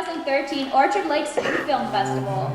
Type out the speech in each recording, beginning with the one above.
2013 Orchard Lake City Film Festival.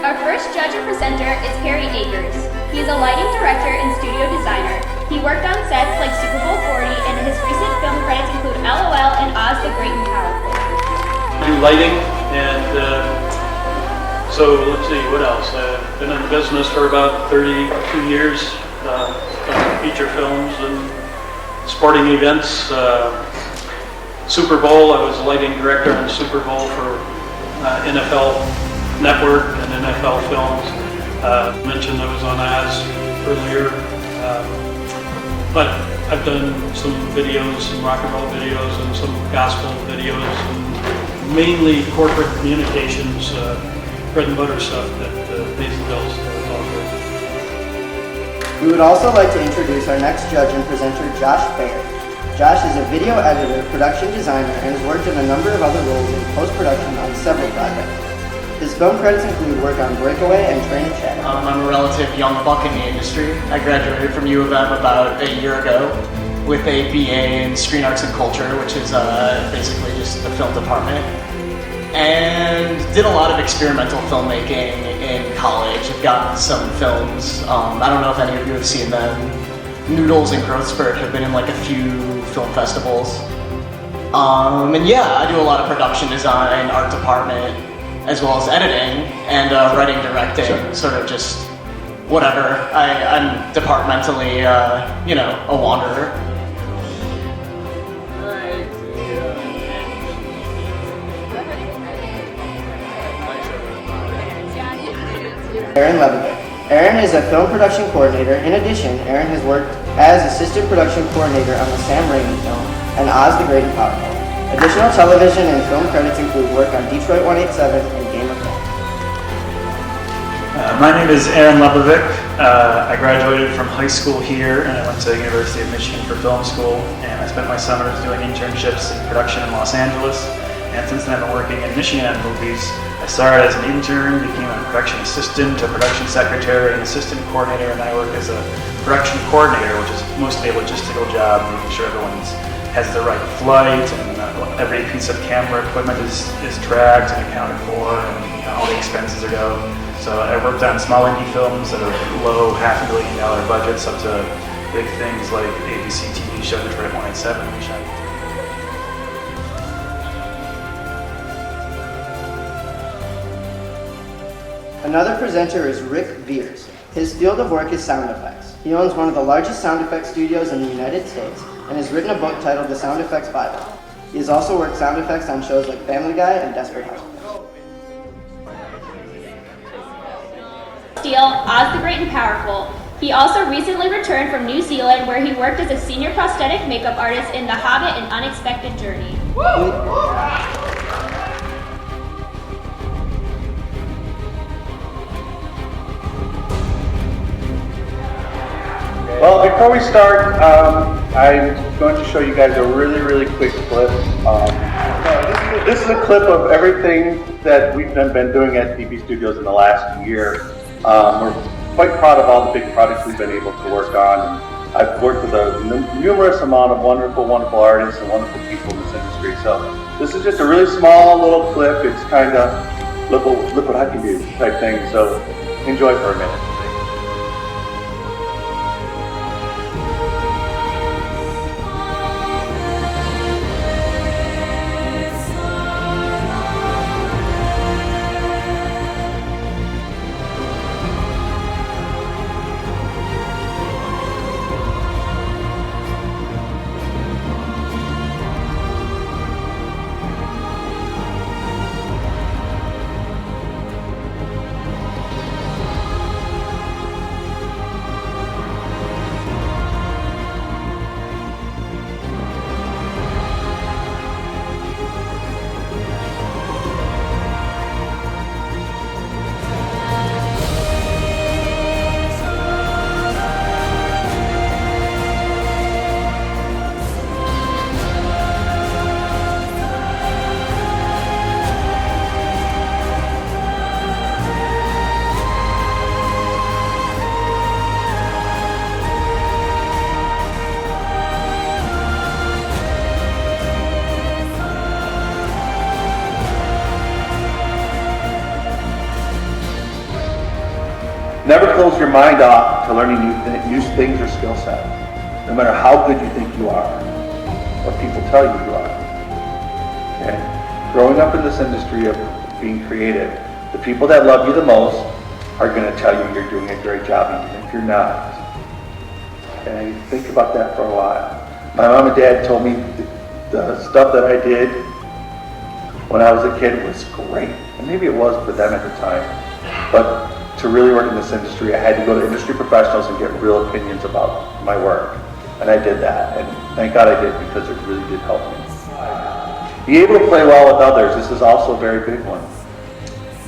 Our first judge and presenter is Harry Akers. He is a lighting director and studio designer. He worked on sets like Super Bowl 40, and his recent film credits include LOL and Oz the Great and Powerful. I do lighting, and so let's see, what else? I've been in the business for about 32 years, feature films and sporting events. Super Bowl, I was lighting director on Super Bowl for NFL Network and NFL Films. Mentioned I was on Oz earlier, but I've done some videos, some rock and roll videos and some gospel videos, and mainly corporate communications, bread and butter stuff that pays the bills. We would also like to introduce our next judge and presenter, Josh Baer. Josh is a video editor, production designer, and has worked in a number of other roles in post-production on several projects. His film credits include work on Breakaway and Train Shadow. I'm a relative young buck in the industry. I graduated from U of M about a year ago with a BA in Screen Arts and Culture, which is basically just the film department. And did a lot of experimental filmmaking in college. I've gotten some films. I don't know if any of you have seen them. Noodles and Growth Spurt have been in like a few film festivals. And yeah, I do a lot of production design, art department, as well as editing and writing, directing, sort of just whatever. I'm departmentally, a wanderer. Aaron Levivick. Aaron is a film production coordinator. In addition, Aaron has worked as assistant production coordinator on the Sam Raimi film and Oz the Great and Powerful. Additional television and film credits include work on Detroit 187 and Game of Thrones. My name is Aaron Levivick. I graduated from high school here and I went to the University of Michigan for film school, and I spent my summers doing internships in production in Los Angeles. And since then I've been working in Michigan on movies. I started as an intern, became a production assistant, a production secretary, an assistant coordinator, and I work as a production coordinator, which is mostly a logistical job, making sure everyone has the right flight and every piece of camera equipment is tracked and accounted for, and all the expenses are go. So I worked on small indie films that are low $500 million budgets up to big things like ABC TV show Detroit 187, which I Another presenter is Rick Veers. His field of work is sound effects. He owns one of the largest sound effects studios in the United States and has written a book titled The Sound Effects Bible. He has also worked sound effects on shows like Family Guy and Desperate Housewives. Steele, Oz the Great and Powerful. He also recently returned from New Zealand, where he worked as a senior prosthetic makeup artist in The Hobbit: An Unexpected Journey. Well, before we start, I'm going to show you guys a really quick clip. This is a clip of everything that we've been doing at DB Studios in the last year. We're quite proud of all the big projects we've been able to work on. I've worked with a numerous amount of wonderful artists and wonderful people in this industry. So this is just a really small little clip. It's kind of look what I can do type thing. So enjoy for a minute. Never close your mind off to learning new things or skill sets, no matter how good you think you are, or people tell you you are. Okay? Growing up in this industry of being creative, the people that love you the most are going to tell you you're doing a great job, even if you're not. Okay? Think about that for a while. My mom and dad told me the stuff that I did when I was a kid was great. And maybe it was for them at the time. But to really work in this industry, I had to go to industry professionals and get real opinions about my work. And I did that. And thank God I did, because it really did help me. Be able to play well with others. This is also a very big one.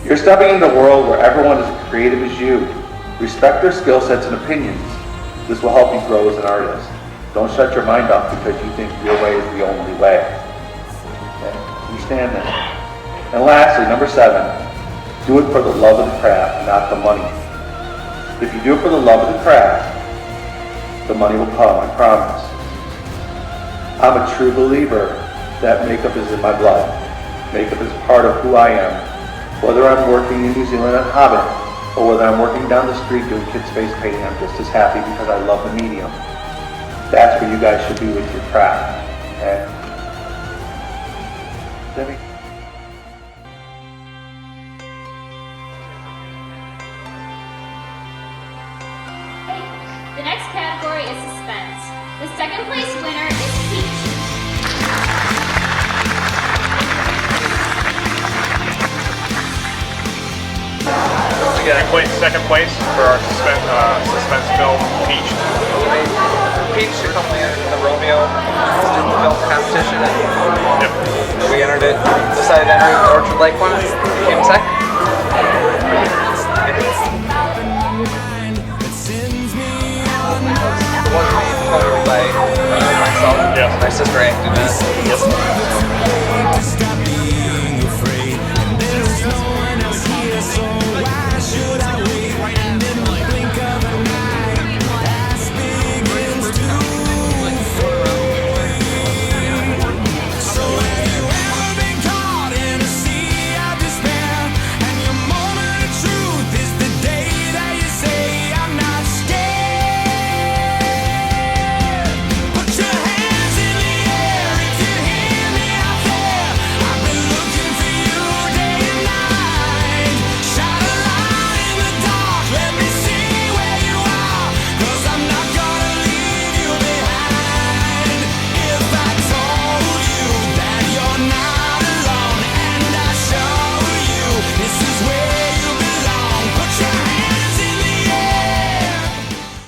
You're stepping into a world where everyone is as creative as you. Respect their skill sets and opinions. This will help you grow as an artist. Don't shut your mind off because you think your way is the only way. Okay? Understand that. And lastly, number 7, do it for the love of the craft, not the money. If you do it for the love of the craft, the money will come, I promise. I'm a true believer that makeup is in my blood. Makeup is part of who I am. Whether I'm working in New Zealand at Hobbit, or whether I'm working down the street doing kids' face painting, I'm just as happy because I love the medium. That's where you guys should be with your craft. Okay? Debbie? The next category is suspense. The second place winner is Peach. We got second place for our suspense film, Peach. Peach currently entered the Romeo student film competition. Yep. We entered it, decided to enter the Orchard Lake one, came second. It wasn't me, totally by myself. Yes. My sister acted in it. Yes.